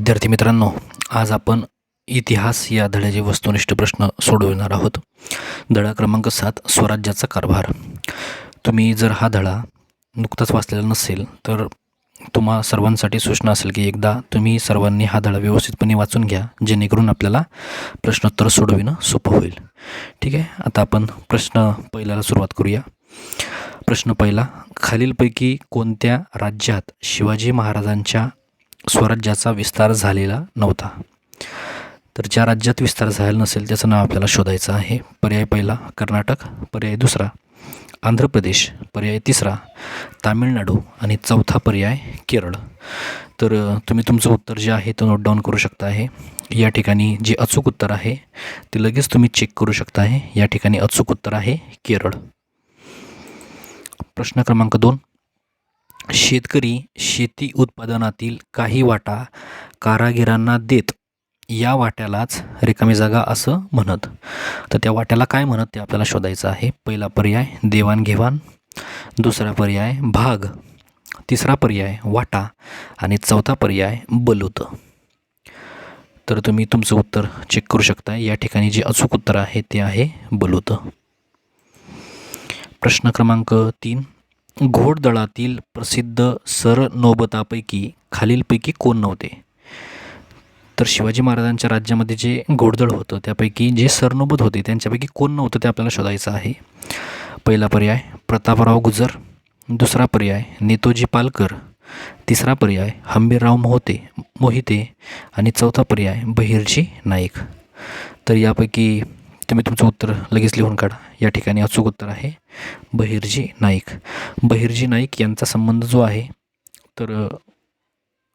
विद्यार्थी मित्रांनो, आज आपण इतिहास या धड्याचे वस्तुनिष्ठ प्रश्न सोडवणार आहोत. धडा क्रमांक 7, स्वराज्याचा कारभार. तुम्ही जर हा धडा नुकताच वाचलेला नसेल तर तुम्हा सर्वांसाठी सूचना असेल की एकदा तुम्ही सर्वांनी हा धडा व्यवस्थितपणे वाचून घ्या, जेणेकरून आपल्याला प्रश्नोत्तर सोडविणं सोपं होईल. ठीक आहे, आता आपण प्रश्न पहिल्याला सुरुवात करूया. प्रश्न पहिला, खालीलपैकी कोणत्या राज्यात शिवाजी महाराजांच्या स्वराज्याचा विस्तार झालेला नव्हता? तर ज्या राज्यात विस्तार झालेला नसेल त्याचं नाव आपल्याला शोधायचं आहे. पर्याय पहिला कर्नाटक, पर्याय दुसरा आंध्र प्रदेश, पर्याय तिसरा तामिळनाडू आणि चौथा पर्याय केरळ. तर तुम्ही तुमचं उत्तर जे आहे ते नोट डाऊन करू शकता आहे. या ठिकाणी जे अचूक उत्तर आहे ते लगेच तुम्ही चेक करू शकता आहे. या ठिकाणी अचूक उत्तर आहे केरळ. प्रश्न क्रमांक 2, शेतकरी शेती उत्पादनातील काही वाटा कारागिरांना देत या वाट्यालाच रिकामी जागा असं म्हणत. तर त्या वाट्याला काय म्हणत ते आपल्याला शोधायचं आहे. पहिला पर्याय देवाणघेवाण, दुसरा पर्याय भाग, तिसरा पर्याय वाटा आणि चौथा पर्याय बलूत. तर तुम्ही तुमचं उत्तर चेक करू शकता. या ठिकाणी जे अचूक उत्तर आहे ते आहे बलूत. प्रश्न क्रमांक 3, घोडदळातील प्रसिद्ध सरनोबतापैकी खालीलपैकी कोण नव्हते? तर शिवाजी महाराजांच्या राज्यामध्ये जे घोडदळ होतं त्यापैकी जे सरनोबत होते त्यांच्यापैकी कोण नव्हतं ते आपल्याला शोधायचं आहे. पहिला पर्याय प्रतापराव गुजर, दुसरा पर्याय नेतोजी पालकर, तिसरा पर्याय हंबीरराव मोहिते आणि चौथा पर्याय बहिर्जी नाईक. तर यापैकी तुम्ही तुमचं उत्तर लगेच लिहून काढा. या ठिकाणी अचूक उत्तर आहे बहिर्जी नाईक. बहिर्जी नाईक यांचा संबंध जो आहे तर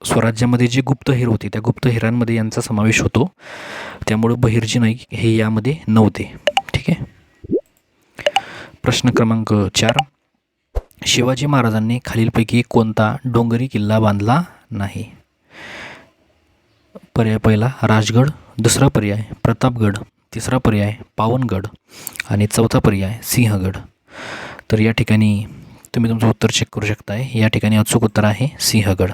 स्वराज्यामध्ये जे गुप्तहेर होते त्या गुप्तहेरांमध्ये यांचा समावेश होतो. त्यामुळे बहिर्जी नाईक हे यामध्ये नव्हते. ठीक आहे. प्रश्न क्रमांक 4, शिवाजी महाराजांनी खालीलपैकी कोणता डोंगरी किल्ला बांधला नाही? पर्याय पहिला राजगड, दुसरा पर्याय प्रतापगड, तिसरा पर्याय पावनगड आणि चौथा पर्याय सिंहगड. तर या ठिकाणी तुम्ही तुमचं उत्तर चेक करू शकताय. या ठिकाणी अचूक उत्तर आहे सिंहगड.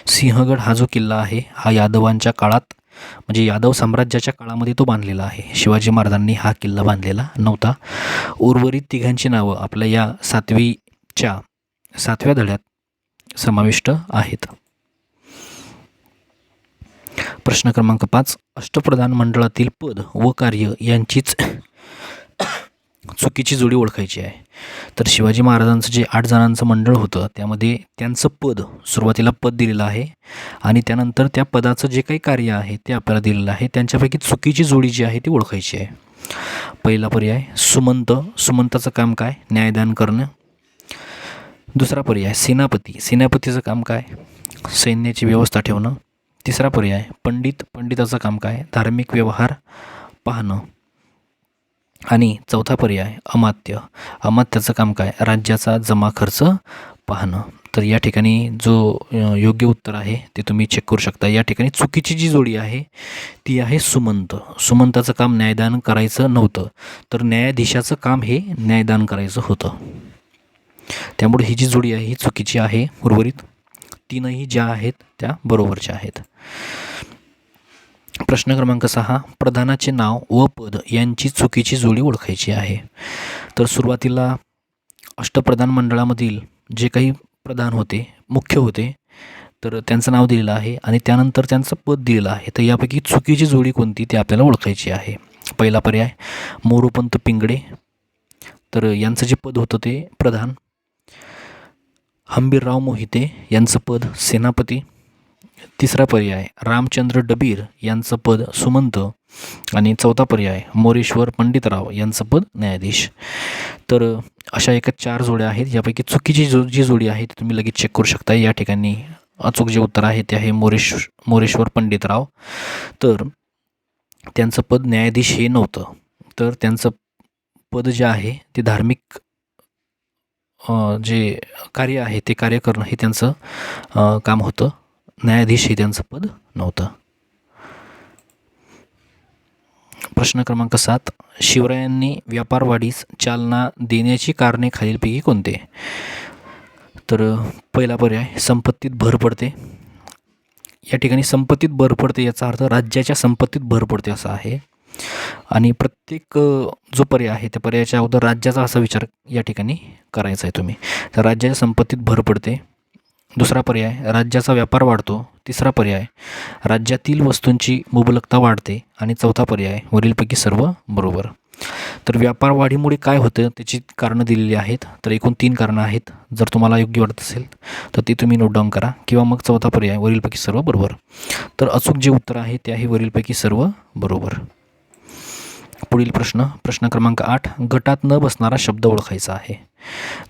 सिंहगड हा जो किल्ला आहे हा यादवांच्या काळात म्हणजे यादव साम्राज्याच्या काळामध्ये तो बांधलेला आहे. शिवाजी महाराजांनी हा किल्ला बांधलेला नव्हता. उर्वरित तिघांची नावं आपल्या या 7व्या धड्यात समाविष्ट आहेत. प्रश्न क्रमांक 5, अष्टप्रधान मंडळातील पद व कार्य यांचीच चुकीची जोडी ओळखायची आहे. तर शिवाजी महाराजांचं जे 8 जणांचं मंडळ होतं त्यामध्ये त्यांचं पद सुरुवातीला पद दिलेलं आहे आणि त्यानंतर त्या पदाचं जे काही कार्य आहे ते आपल्याला दिलेलं आहे. त्यांच्यापैकी चुकीची जोडी जी आहे ती ओळखायची आहे. पहिला पर्याय सुमंत, सुमंताचं काम काय? न्यायदान करणं. दुसरा पर्याय सेनापती, सेनापतीचं काम काय? सैन्याची व्यवस्था ठेवणं. तिसरा पर्याय पंडित, पंडिताचं काम काय? धार्मिक व्यवहार पाहणं. आणि चौथा पर्याय अमात्य, अमात्याचं काम काय? राज्याचा जमा खर्च पाहणं. तर या ठिकाणी जो योग्य उत्तर आहे ते तुम्ही चेक करू शकता. या ठिकाणी चुकीची जी जोडी आहे ती आहे सुमंत. सुमंताचं काम न्यायदान करायचं नव्हतं, तर न्यायाधीशाचं काम हे न्यायदान करायचं होतं. त्यामुळे ही जी जोडी आहे ही चुकीची आहे. उर्वरित तीनही ज्या आहेत त्या बरोबरच्या आहेत. प्रश्न क्रमांक 6, प्रधानाचे नाव व पद यांची चुकीची जोडी ओळखायची आहे. तर सुरुवातीला अष्टप्रधान मंडळामधील जे काही प्रधान होते, मुख्य होते, तर त्यांचं नाव दिलेलं आहे आणि त्यानंतर त्यांचं पद दिलेलं आहे. तर यापैकी चुकीची जोडी कोणती ते आपल्याला ओळखायची आहे. पहिला पर्याय मोरोपंत पिंगळे, तर यांचं जे पद होतं ते प्रधान. हंबीरराव मोहिते यांचं पद सेनापती. तिसरा पर्याय रामचंद्र डबीर यांचं पद सुमंत आणि चौथा पर्याय मोरेश्वर पंडितराव यांचं पद न्यायाधीश. तर अशा एका 4 जोड्या आहेत. यापैकी चुकीची जी जोडी आहे ती तुम्ही लगेच चेक करू शकता. या ठिकाणी अचूक जे उत्तर आहे ते आहे मोरेश्वर पंडितराव. तर त्यांचं पद न्यायाधीश हे नव्हतं, तर त्यांचं पद जे आहे ते धार्मिक जे कार्य आहे ते कार्य करणं हे त्यांचं काम होतं. न्यायाधीश हे त्यांचं पद नव्हतं. प्रश्न क्रमांक 7, शिवरायांनी व्यापारवाढीस चालना देण्याची कारणे खालीलपैकी कोणते? तर पहिला पर्याय संपत्तीत भर पडते. या ठिकाणी संपत्तीत भर पडते याचा अर्थ राज्याच्या संपत्तीत भर पडते असा आहे. आणि प्रत्येक जो पर्याय आहे त्या पर्यायाच्या अगोदर राज्याचा असा विचार या ठिकाणी करायचा आहे तुम्ही. तर राज्याच्या संपत्तीत भर पडते. दुसरा पर्याय राज्याचा व्यापार वाढतो. तिसरा पर्याय राज्यातील वस्तूंची मुबलकता वाढते. आणि चौथा पर्याय वरीलपैकी सर्व बरोबर. तर व्यापार वाढीमुळे काय होतं त्याची कारणं दिलेली आहेत. तर एकूण 3 कारणं आहेत. जर तुम्हाला योग्य वाटत असेल तर ती तुम्ही नोट डाऊन करा, किंवा मग चौथा पर्याय वरीलपैकी सर्व बरोबर. तर अचूक जे उत्तर आहे ते आहे वरीलपैकी सर्व बरोबर. पुढील प्रश्न क्रमांक 8, गटात न बसणारा शब्द ओळखायचा आहे.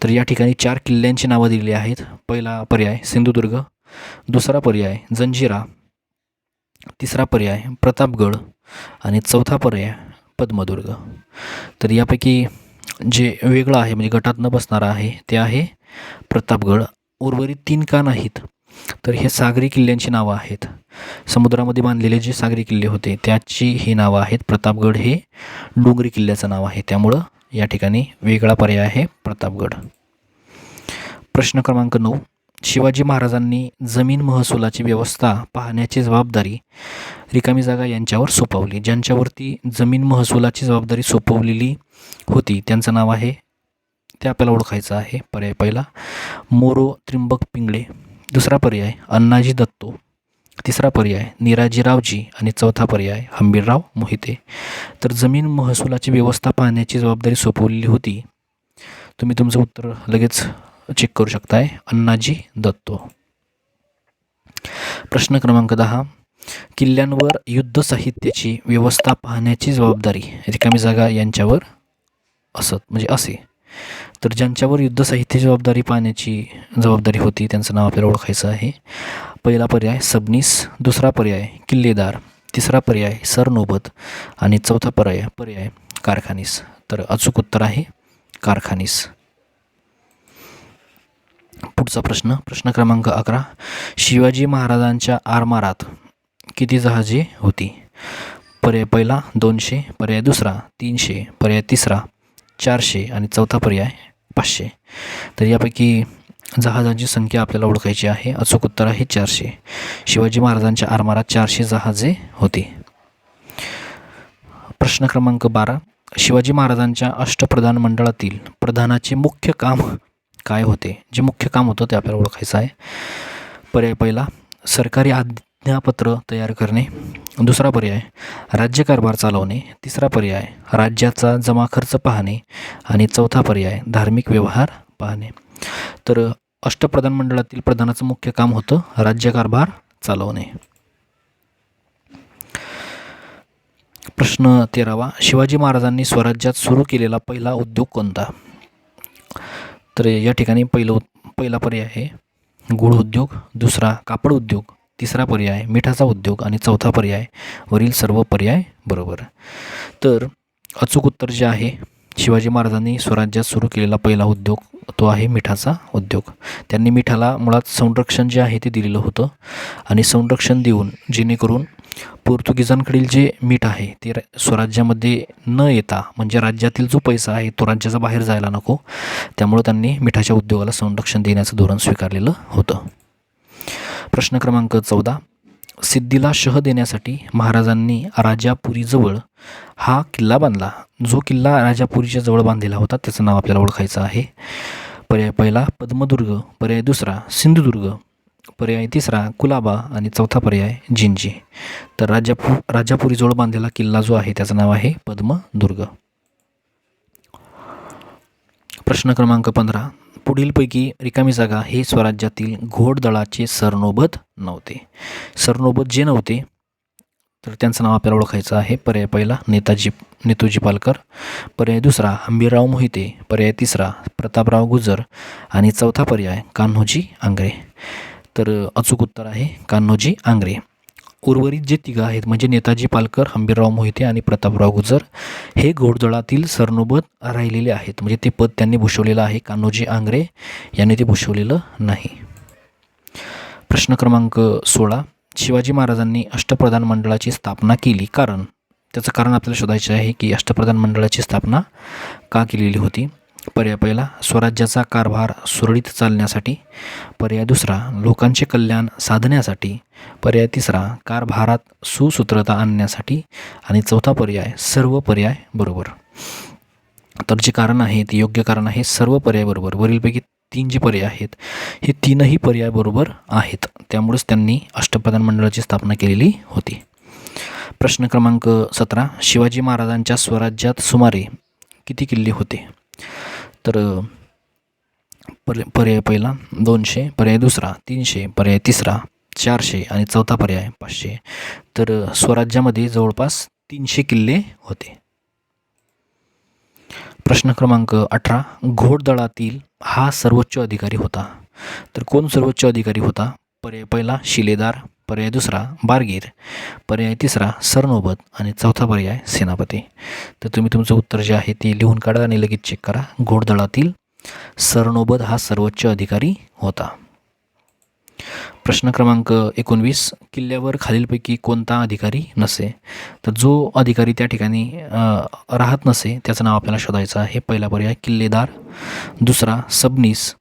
तर या ठिकाणी 4 किल्ल्यांची नावं दिलेली आहेत. पहिला पर्याय सिंधुदुर्ग, दुसरा पर्याय जंजिरा, तिसरा पर्याय प्रतापगड आणि चौथा पर्याय पद्मदुर्ग. तर यापैकी जे वेगळं आहे म्हणजे गटात न बसणारा आहे ते आहे प्रतापगड. उर्वरित 3 का नाहीत तर हे सागरी किल्ल्यांची नावं आहेत. समुद्रामध्ये बांधलेले जे सागरी किल्ले होते त्याची ही नावं आहेत. प्रतापगड हे डोंगरी किल्ल्याचं नाव आहे, त्यामुळं या ठिकाणी वेगळा पर्याय आहे प्रतापगड. प्रश्न क्रमांक 9, शिवाजी महाराजांनी जमीन महसुलाची व्यवस्था पाहण्याची जबाबदारी रिकामी जागा यांच्यावर सोपवली. ज्यांच्यावरती जमीन महसुलाची जबाबदारी सोपवलेली होती त्यांचं नाव आहे, ते आपल्याला ओळखायचं आहे. पर्याय पहिला मोरो त्रिंबक पिंगळे, दुसरा पर्याय अण्णाजी दत्तो, तिसरा पर्याय निराजीरावजी आणि चौथा पर्याय हंबीरराव मोहिते. तर जमीन महसुलाची व्यवस्था पाहण्याची जबाबदारी सोपवलेली होती. तुम्ही तुमचं उत्तर लगेच चेक करू शकताय, अण्णाजी दत्तो. प्रश्न क्रमांक 10, किल्ल्यांवर युद्ध साहित्याची व्यवस्था पाहण्याची जबाबदारी रिकामी जागा यांच्यावर असे. तर ज्यांच्यावर युद्ध साहित्य जबाबदारी पाहण्याची जबाबदारी होती त्यांचं नाव आपल्याला ओळखायचं आहे. पहिला पर्याय सबनीस, दुसरा पर्याय किल्लेदार, तिसरा पर्याय सरनोबत आणि चौथा पर्याय कारखानीस. तर अचूक उत्तर आहे कारखानीस. पुढचा प्रश्न क्रमांक 11, शिवाजी महाराजांच्या आरमारात किती जहाजे होती. पर्याय पहिला 200, पर्याय दुसरा 300, पर्याय तिसरा 400 आणि चौथा पर्याय 500. तर यापैकी जहाजांची संख्या आपल्याला ओळखायची आहे. अचूक उत्तर आहे 400. शिवाजी महाराजांच्या आरमारात 400 जहाजे होती. प्रश्न क्रमांक 12, शिवाजी महाराजांच्या अष्टप्रधान मंडळातील प्रधानाचे मुख्य काम काय होते. जे मुख्य काम होतं ते आपल्याला ओळखायचं आहे. पर्याय पहिला सरकारी आज्ञापत्र तयार करणे, दुसरा पर्याय राज्यकारभार चालवणे, तिसरा पर्याय राज्याचा जमा खर्च पाहणे आणि चौथा पर्याय धार्मिक व्यवहार पाहणे. तर अष्टप्रधान मंडळातील प्रधानाचं मुख्य काम होतं राज्यकारभार चालवणे. प्रश्न 13, शिवाजी महाराजांनी स्वराज्यात सुरू केलेला पहिला उद्योग कोणता. तर या ठिकाणी पहिला पर्याय आहे गूळ उद्योग, दुसरा कापड उद्योग, तिसरा पर्याय मिठाचा उद्योग आणि चौथा पर्याय वरील सर्व पर्याय बरोबर. तर अचूक उत्तर जे आहे शिवाजी महाराजांनी स्वराज्यात सुरू केलेला पहिला उद्योग तो आहे मिठाचा उद्योग. त्यांनी मिठाला मुळात संरक्षण जे आहे ते दिलेलं होतं आणि संरक्षण देऊन जेणेकरून पोर्तुगीजांकडील जे मीठ आहे ते स्वराज्यामध्ये न येता म्हणजे राज्यातील जो पैसा आहे तो राज्याचा बाहेर जायला नको, त्यामुळे त्यांनी मिठाच्या उद्योगाला संरक्षण देण्याचं धोरण स्वीकारलेलं होतं. प्रश्न क्रमांक 14, सिद्धीला शह देण्यासाठी महाराजांनी राजापुरीजवळ हा किल्ला बांधला. जो किल्ला राजापुरीच्या जवळ बांधलेला होता त्याचं नाव आपल्याला ओळखायचं आहे. पर्याय पहिला पद्मदुर्ग, पर्याय दुसरा सिंधुदुर्ग, पर्याय तिसरा कुलाबा आणि चौथा पर्याय जिंजी. तर राजापुरीजवळ बांधलेला किल्ला जो आहे त्याचं नाव आहे पद्मदुर्ग. प्रश्न क्रमांक 15, पुढीलपैकी रिकामी जागा हे स्वराज्यातील घोडदळाचे सरनोबत नव्हते. सरनोबत जे नव्हते तर त्यांचं नाव आपल्याला ओळखायचं आहे. पर्याय पहिला नेतोजी पालकर, पर्याय दुसरा हंबीरराव मोहिते, पर्याय तिसरा प्रतापराव गुजर आणि चौथा पर्याय कान्होजी आंग्रे. तर अचूक उत्तर आहे कान्होजी आंग्रे. उर्वरित जे तिघं आहेत म्हणजे नेताजी पालकर, हंबीरराव मोहिते आणि प्रतापराव गुजर हे घोडदळातील सरनोबत राहिलेले आहेत, म्हणजे ते पद त्यांनी भूषवलेलं आहे. कान्होजी आंग्रे यांनी ते भूषवलेलं नाही. प्रश्न क्रमांक 16, शिवाजी महाराजांनी अष्टप्रधान मंडळाची स्थापना केली कारण. त्याचं कारण आपल्याला शोधायचं आहे की अष्टप्रधान मंडळाची स्थापना का केलेली होती. पर्याय पहिला, स्वराज्याचा कारभार सुरळीत चालण्यासाठी. पर्याय दुसरा, लोकांचे कल्याण साधण्यासाठी. पर्याय तिसरा, कारभारात सुसूत्रता आणण्यासाठी. आणि चौथा पर्याय, सर्व पर्याय बरोबर. तर जे कारण आहे ते योग्य कारण आहे, सर्व पर्याय बरोबर. वरीलपैकी 3 जे पर्याय आहेत हे 3ही पर्याय बरोबर आहेत. त्यामुळेच त्यांनी अष्टप्रधान मंडळाची स्थापना केलेली होती. प्रश्न क्रमांक 17, शिवाजी महाराजांच्या स्वराज्यात सुमारे किती किल्ले होते? तर पर्याय पहिला 200, पर्याय दुसरा 300, पर्याय तिसरा 400 आणि चौथा पर्याय 500. तर स्वराज्यामध्ये जवळपास 300 किल्ले होते. प्रश्न क्रमांक 18, घोडदळातील हा सर्वोच्च अधिकारी होता. तर कोण सर्वोच्च अधिकारी होता? पर्याय पहिला शिलेदार, पर्याय दुसरा बारगीर, पर्याय तिसरा सरनोबत आणि चौथा पर्याय सेनापती. तर तुम्ही तुमचं उत्तर जे आहे ते लिहून काढा आणि लगेच चेक करा. घोडदळातील सरनोबत हा सर्वोच्च अधिकारी होता. प्रश्न क्रमांक 19, किल्ल्यावर खालीलपैकी कोणता अधिकारी नसे? तर जो अधिकारी त्या ठिकाणी राहत नसे त्याचं नाव आपल्याला शोधायचं आहे. पहिला पर्याय किल्लेदार, दुसरा सबनीस,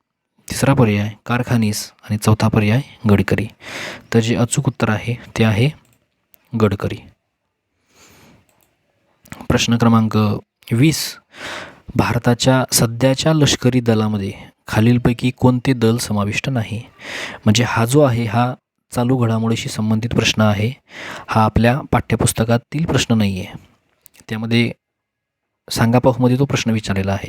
तिसरा पर्याय कारखानीस आणि चौथा पर्याय गडकरी. तर जे अचूक उत्तर आहे ते आहे गडकरी. प्रश्न क्रमांक 20, भारताच्या सध्याच्या लष्करी दलामध्ये खालीलपैकी कोणते दल समाविष्ट नाही? म्हणजे हा जो आहे हा चालू घडामोडीशी संबंधित प्रश्न आहे. हा आपल्या पाठ्यपुस्तकातील प्रश्न नाही आहे. त्यामध्ये सांगापाहमध्ये तो प्रश्न विचारलेला आहे.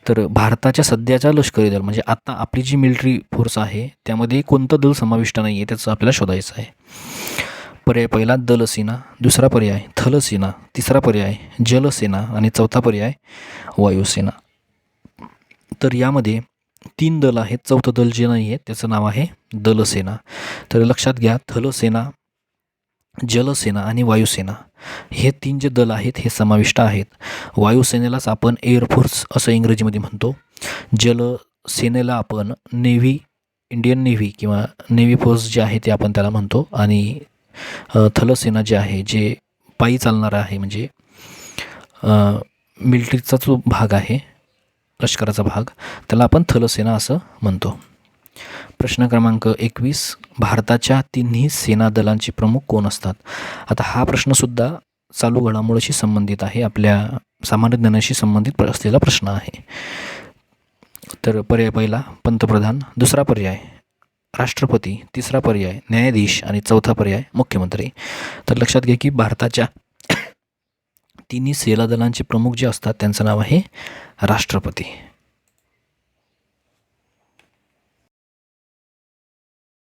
तर भारताच्या सध्याच्या लष्करी दल म्हणजे आता आपली जी मिलिटरी फोर्स आहे त्यामध्ये कोणतं दल समाविष्ट नाही आहे त्याचं आपल्याला शोधायचं आहे. पर्याय पहिला दलसेना, दुसरा पर्याय थलसेना, तिसरा पर्याय जलसेना आणि चौथा पर्याय वायुसेना. तर यामध्ये 3 दल आहेत, चौथं दल जे नाही आहे त्याचं नाव आहे दलसेना. तर लक्षात घ्या, थलसेना, जलसेना आणि वायुसेना हे 3 जे दल आहेत हे समाविष्ट आहेत. वायुसेनेलाच आपण एअरफोर्स असं इंग्रजीमध्ये म्हणतो. जलसेनेला आपण नेव्ही, इंडियन नेव्ही किंवा नेव्ही फोर्स जे आहे ते आपण त्याला म्हणतो. आणि थलसेना जे आहे जे पायी चालणारा आहे म्हणजे मिलिटरीचा जो भाग आहे, लष्कराचा भाग, त्याला आपण थलसेना असं म्हणतो. प्रश्न क्रमांक 21, भारताच्या 3ही सेना दलांचे प्रमुख कोण असतात? आता हा प्रश्नसुद्धा चालू घडामोडीशी संबंधित आहे, आपल्या सामान्य ज्ञानाशी संबंधित असलेला प्रश्न आहे. तर पर्याय पहिला पंतप्रधान, दुसरा पर्याय राष्ट्रपती, तिसरा पर्याय न्यायाधीश आणि चौथा पर्याय मुख्यमंत्री. तर लक्षात घ्या की भारताच्या 3ही सेना दलांचे प्रमुख जे असतात त्यांचं नाव आहे राष्ट्रपती.